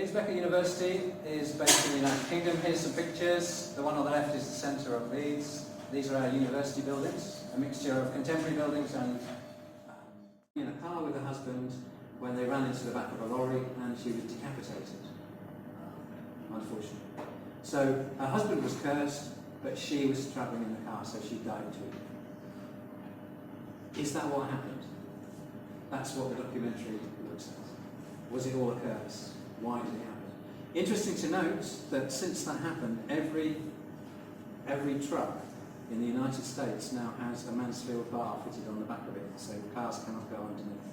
Leeds Beckett University is based in the United Kingdom. Here's some pictures. The one on the left is the centre of Leeds. These are our university buildings, a mixture of contemporary buildings and in a car with her husband when they ran into the back of a lorry and she was decapitated, unfortunately. So her husband was cursed, but she was travelling in the car, so she died too. Is that what happened? That's what the documentary looks at. Was it all a curse? Why did it happen? Interesting to note that since that happened, every truck in the United States now has a Mansfield bar fitted on the back of it, so cars cannot go underneath.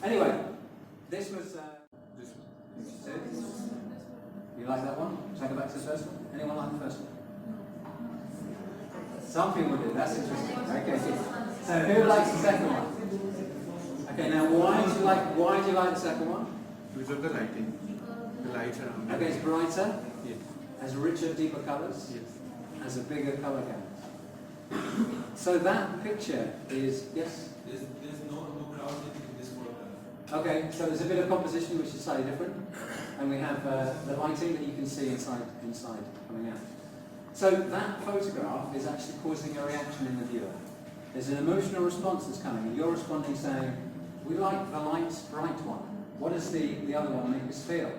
Anyway, this was... You like that one? Shall I go back to the first one? Anyone like the first one? Some people do, that's interesting. Okay, so who likes the second one? Okay, now why do you like the second one? Because of the lighting. The lights around. Okay, it's brighter, Yes. has richer, deeper colours, Yes. has a bigger colour gamut. So that picture is, yes? There's no crowd in this photograph. Okay, so there's a bit of composition which is slightly different, and we have the lighting that you can see inside coming out. So that photograph is actually causing a reaction in the viewer. There's an emotional response that's coming, and you're responding saying, we like the light, bright one. What does the other one make us feel?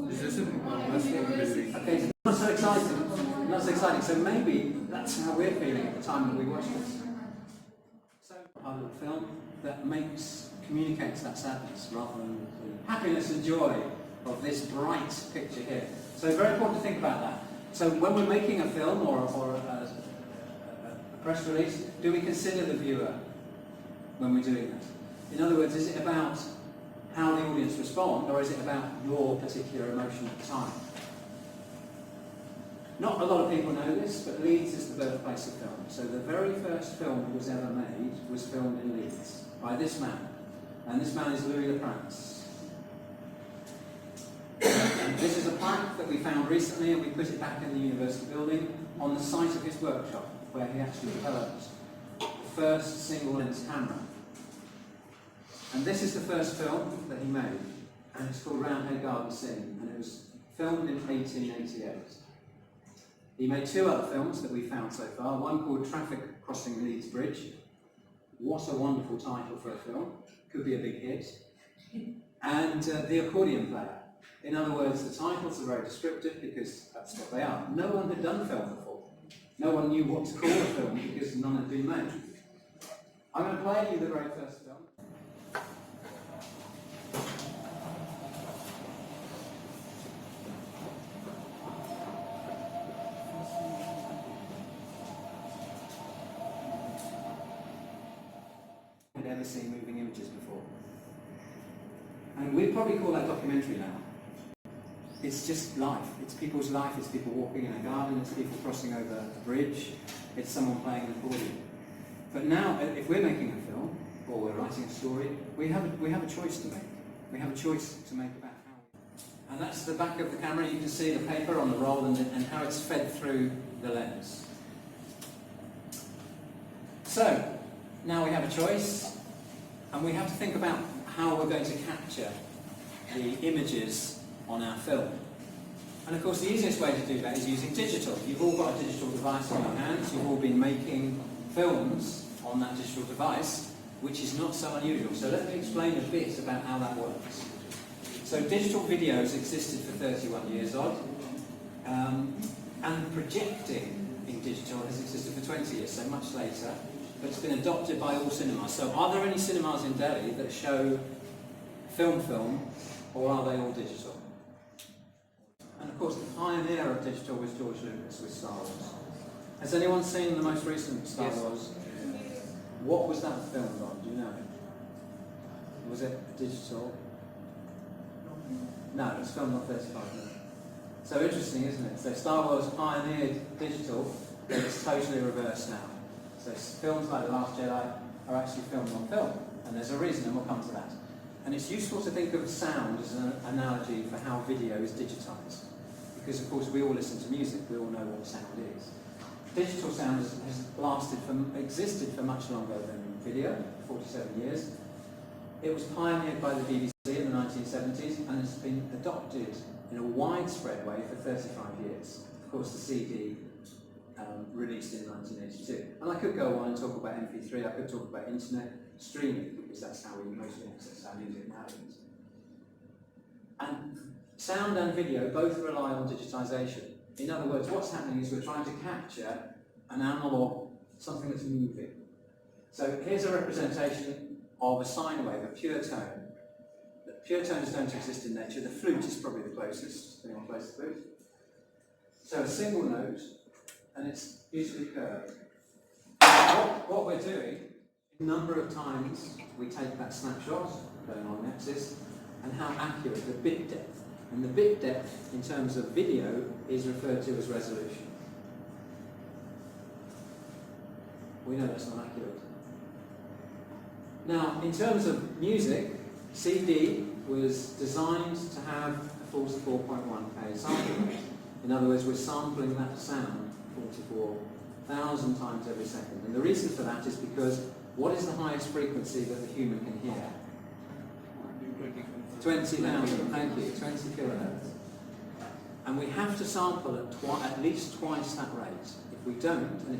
Is this a Muslim building? Okay, so not so exciting. Not so exciting. So maybe that's how we're feeling at the time that we watch this. So a little film that communicates that sadness rather than the happiness and joy of this bright picture here. So very important to think about that. So when we're making a film or a press release, do we consider the viewer when we're doing that? In other words, is it about how the audience respond, or is it about your particular emotion at the time? Not a lot of people know this, but Leeds is the birthplace of film. So the very first film that was ever made was filmed in Leeds by this man. And this man is Louis Le Prince. This is a plaque that we found recently, and we put it back in the university building on the site of his workshop, where he actually developed the first single-lens camera. And this is the first film that he made, and it's called Roundhead Garden Scene, and it was filmed in 1888. He made two other films that we found so far, one called Traffic Crossing Leeds Bridge. What a wonderful title for a film, could be a big hit. And The Accordion Player. In other words, the titles are very descriptive because that's what they are. No one had done film before. No one knew what to call a film because none had been made. I'm going to play you the very first film. I'd ever seen moving images before. And we'd probably call that documentary now. It's just life. It's people's life. It's people walking in a garden. It's people crossing over a bridge. It's someone playing an accordion. But now, if we're making a film or we're writing a story, we have a choice to make. We have a choice to make about how. And that's the back of the camera. You can see the paper on the roll and how it's fed through the lens. So now we have a choice, and we have to think about how we're going to capture the images on our film. And of course the easiest way to do that is using digital. You've all got a digital device in your hands, you've all been making films on that digital device, which is not so unusual. So let me explain a bit about how that works. So digital videos existed for 31 years odd, and projecting in digital has existed for 20 years, so much later, but it's been adopted by all cinemas. So are there any cinemas in Delhi that show film, or are they all digital? And of course, the pioneer of digital was George Lucas with Star Wars. Has anyone seen the most recent Star Wars? What was that filmed on? Do you know? Was it digital? No, it was filmed on 35 minutes. So interesting, isn't it? So Star Wars pioneered digital, but it's totally reversed now. So films like The Last Jedi are actually filmed on film, and there's a reason, and we'll come to that. And it's useful to think of sound as an analogy for how video is digitized. Because of course we all listen to music, we all know what sound is. Digital sound has existed for much longer than video, 47 years. It was pioneered by the BBC in the 1970s and has been adopted in a widespread way for 35 years. Of course, the CD released in 1982. And I could go on and talk about MP3, I could talk about internet streaming, because that's how we mostly access our music nowadays. And sound and video both rely on digitisation. In other words, what's happening is we're trying to capture an analog, something that's moving. So here's a representation of a sine wave, a pure tone. Pure tones don't exist in nature. The flute is probably the closest. Anyone plays the flute? So a single note, and it's usually curved. What we're doing, a number of times we take that snapshot going on the axis, and how accurate, the bit depth. And the bit depth in terms of video is referred to as resolution. We know that's not accurate. Now, in terms of music, CD was designed to have a 44.1K sample rate. In other words, we're sampling that sound 44,000 times every second. And the reason for that is because what is the highest frequency that the human can hear? 20,000, thank you, 20 kilohertz. And we have to sample at least twice that rate. If we don't, and